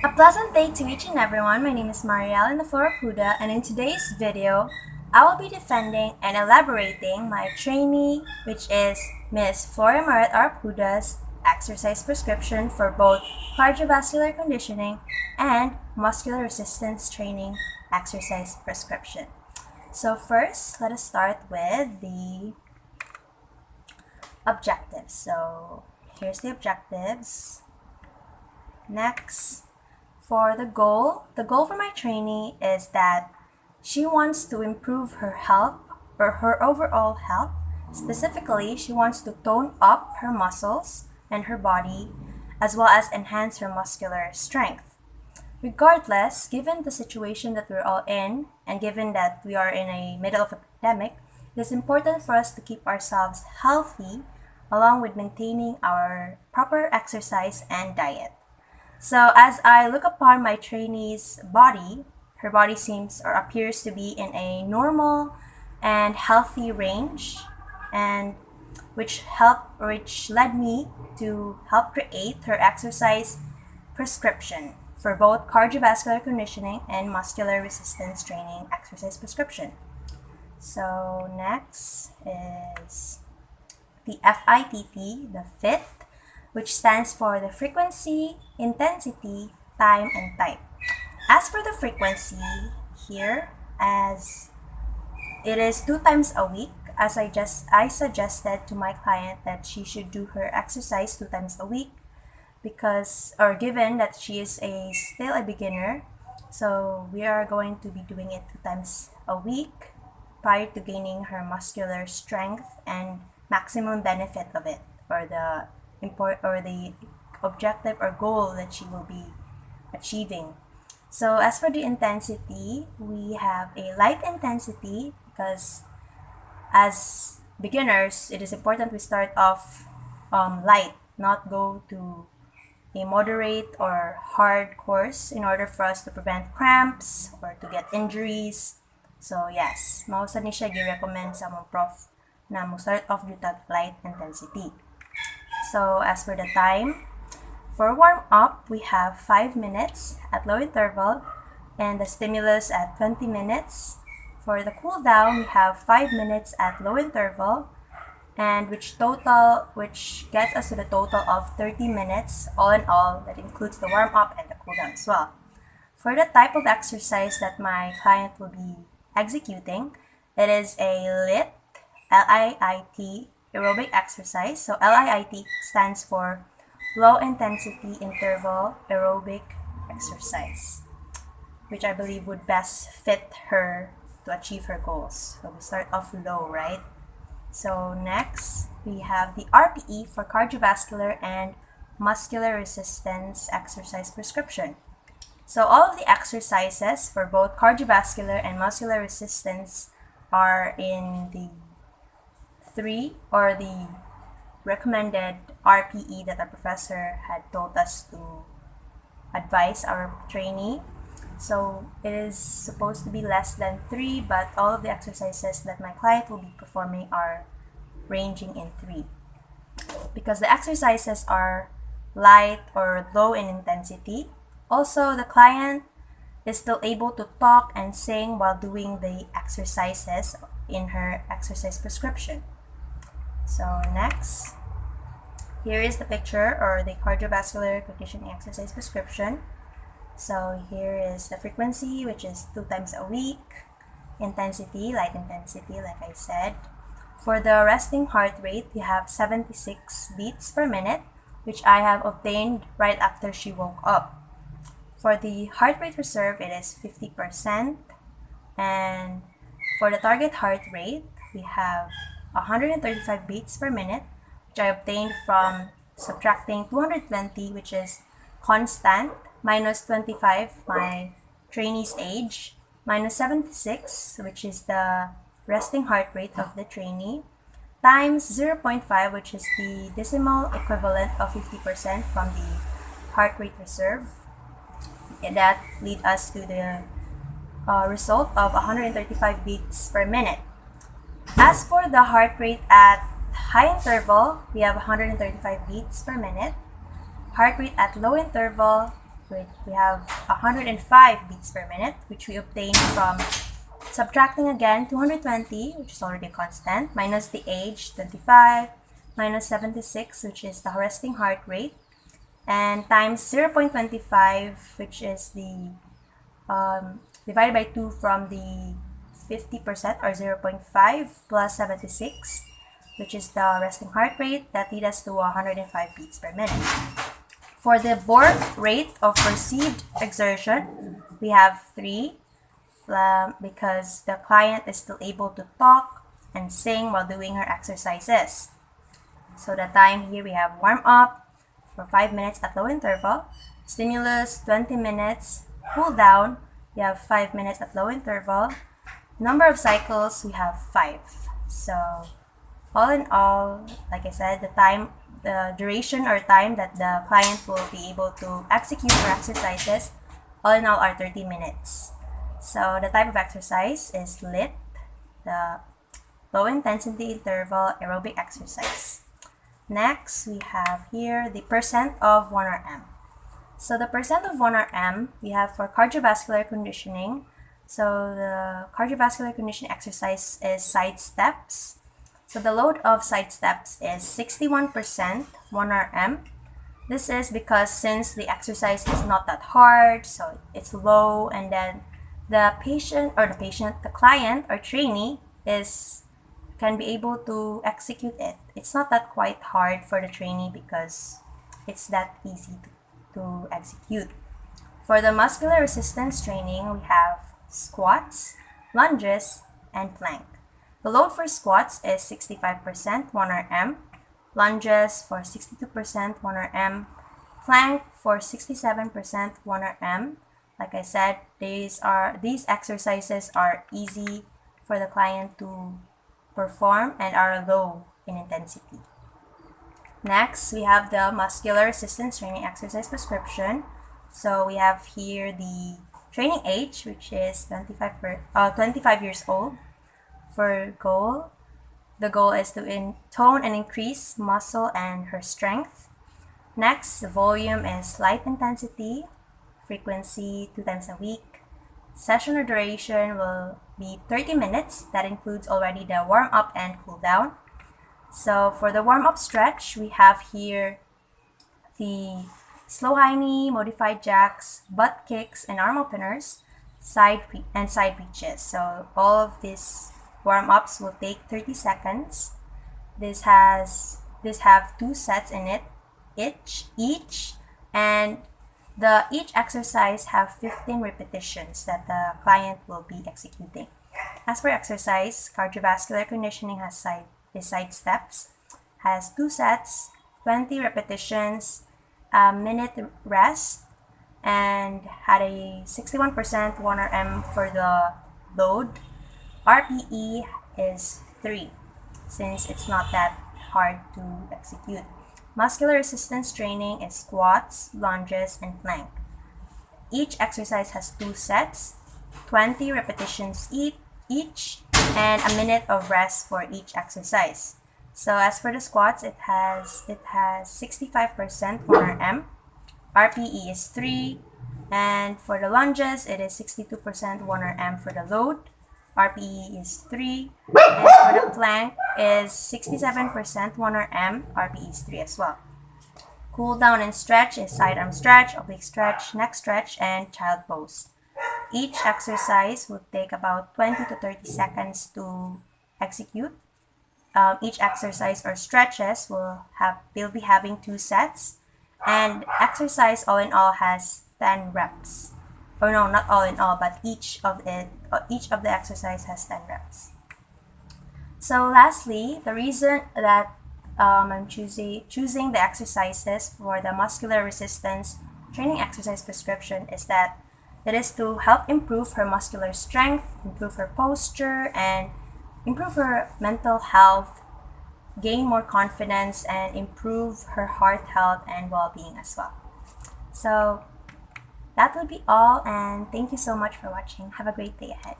A pleasant day to each and everyone. My name is Mariel Enaflor Apuda, and in today's video, I will be defending and elaborating my trainee, which is Miss Mariel Apuda's exercise prescription for both cardiovascular conditioning and muscular resistance training exercise prescription. So first, let us start with the objectives. So here's the objectives. Next, for the goal for my trainee is that she wants to improve her health or her overall health. Specifically, she wants to tone up her muscles and her body as well as enhance her muscular strength. Regardless, given the situation that we're all in and given that we are in a middle of a pandemic, it is important for us to keep ourselves healthy along with maintaining our proper exercise and diet. So as I look upon my trainee's body, her body seems or appears to be in a normal and healthy range, and which led me to help create her exercise prescription for both cardiovascular conditioning and muscular resistance training exercise prescription. So next is the FITT, the FIT, which stands for the frequency, intensity, time, and type. As for the frequency here, as it is 2 times a week, as I suggested to my client that she should do her exercise 2 times a week given that she is still a beginner, so we are going to be doing it 2 times a week prior to gaining her muscular strength and maximum benefit of it, or the objective or goal that she will be achieving. So as for the intensity, we have a light intensity because as beginners, it is important we start off light, not go to a moderate or hard course in order for us to prevent cramps or to get injuries. So yes, mausa ni siya gi-recommend sa mga prof na mo start off with that light intensity. So as for the time, for warm-up, we have 5 minutes at low interval and the stimulus at 20 minutes. For the cool down, we have 5 minutes at low interval and which gets us to the total of 30 minutes all in all. That includes the warm-up and the cool down as well. For the type of exercise that my client will be executing, it is a LIT, L-I-I-T, aerobic exercise. So LIIT stands for low intensity interval aerobic exercise, which I believe would best fit her to achieve her goals. So we start off low, right? So next, we have the RPE for cardiovascular and muscular resistance exercise prescription. So all of the exercises for both cardiovascular and muscular resistance are in the the recommended RPE that our professor had told us to advise our trainee. So it is supposed to be less than 3, but all of the exercises that my client will be performing are ranging in 3. Because the exercises are light or low in intensity, also the client is still able to talk and sing while doing the exercises in her exercise prescription. So next, here is the picture or the cardiovascular conditioning exercise prescription. So here is the frequency, which is 2 times a week. Intensity, light intensity, like I said. For the resting heart rate, we have 76 beats per minute, which I have obtained right after she woke up. For the heart rate reserve, it is 50%. And for the target heart rate, we have 135 beats per minute, which I obtained from subtracting 220, which is constant, minus 25, my trainee's age, minus 76, which is the resting heart rate of the trainee, times 0.5, which is the decimal equivalent of 50% from the heart rate reserve. And that lead us to the result of 135 beats per minute. As for the heart rate at high interval, we have 135 beats per minute. Heart rate at low interval, we have 105 beats per minute, which we obtained from subtracting again 220, which is already constant, minus the age, 25, minus 76, which is the resting heart rate, and times 0.25, which is the divided by 2 from the 50% or 0.5 plus 76, which is the resting heart rate. That leads us to 105 beats per minute. For the Borg rate of perceived exertion, we have 3 because the client is still able to talk and sing while doing her exercises. So the time here we have warm up for 5 minutes at low interval, stimulus 20 minutes, cool down, we have 5 minutes at low interval, number of cycles we have 5. So all in all, like I said, the duration or time that the client will be able to execute her exercises, all in all, are 30 minutes. So the type of exercise is LIT, the low intensity interval aerobic exercise. Next, we have here the percent of 1RM. So the percent of 1RM we have for cardiovascular conditioning. So the cardiovascular conditioning exercise is side steps. So the load of side steps is 61% 1RM. This is because since the exercise is not that hard, so it's low, and then the client or trainee can be able to execute it. It's not that quite hard for the trainee because it's that easy to execute. For the muscular resistance training, we have squats, lunges, and plank. The load for squats is 65% 1RM, lunges for 62% 1RM, plank for 67% 1RM. Like I said, these exercises are easy for the client to perform and are low in intensity. Next, we have the muscular resistance training exercise prescription. So we have here the training age, which is 25 years old. For goal, the goal is to tone and increase muscle and her strength. Next, the volume is light intensity, frequency 2 times a week. Session or duration will be 30 minutes. That includes already the warm up and cool down. So for the warm up stretch, we have here the slow high knee, modified jacks, butt kicks, and arm openers, side reaches. So all of these warm ups will take 30 seconds. This have 2 sets in it each, and each exercise have 15 repetitions that the client will be executing. As for exercise, cardiovascular conditioning has side steps, has 2 sets, 20 repetitions, a minute rest, and had a 61% 1RM for the load. RPE is 3, since it's not that hard to execute. Muscular resistance training is squats, lunges, and plank. Each exercise has 2 sets, 20 repetitions each, and a minute of rest for each exercise. So as for the squats, it has 65% 1RM, RPE is 3, and for the lunges, it is 62% 1RM for the load, RPE is 3, and for the plank is 67% 1RM, RPE is 3 as well. Cool down and stretch is side arm stretch, oblique stretch, neck stretch, and child pose. Each exercise will take about 20 to 30 seconds to execute. Each exercise or stretches will be having 2 sets, and exercise all in all has 10 reps. Or no, not all in all, but each of the exercise has 10 reps. So lastly, the reason that I'm choosing the exercises for the muscular resistance training exercise prescription is that it is to help improve her muscular strength, improve her posture, and improve her mental health, gain more confidence, and improve her heart health and well-being as well. So that would be all, and thank you so much for watching. Have a great day ahead.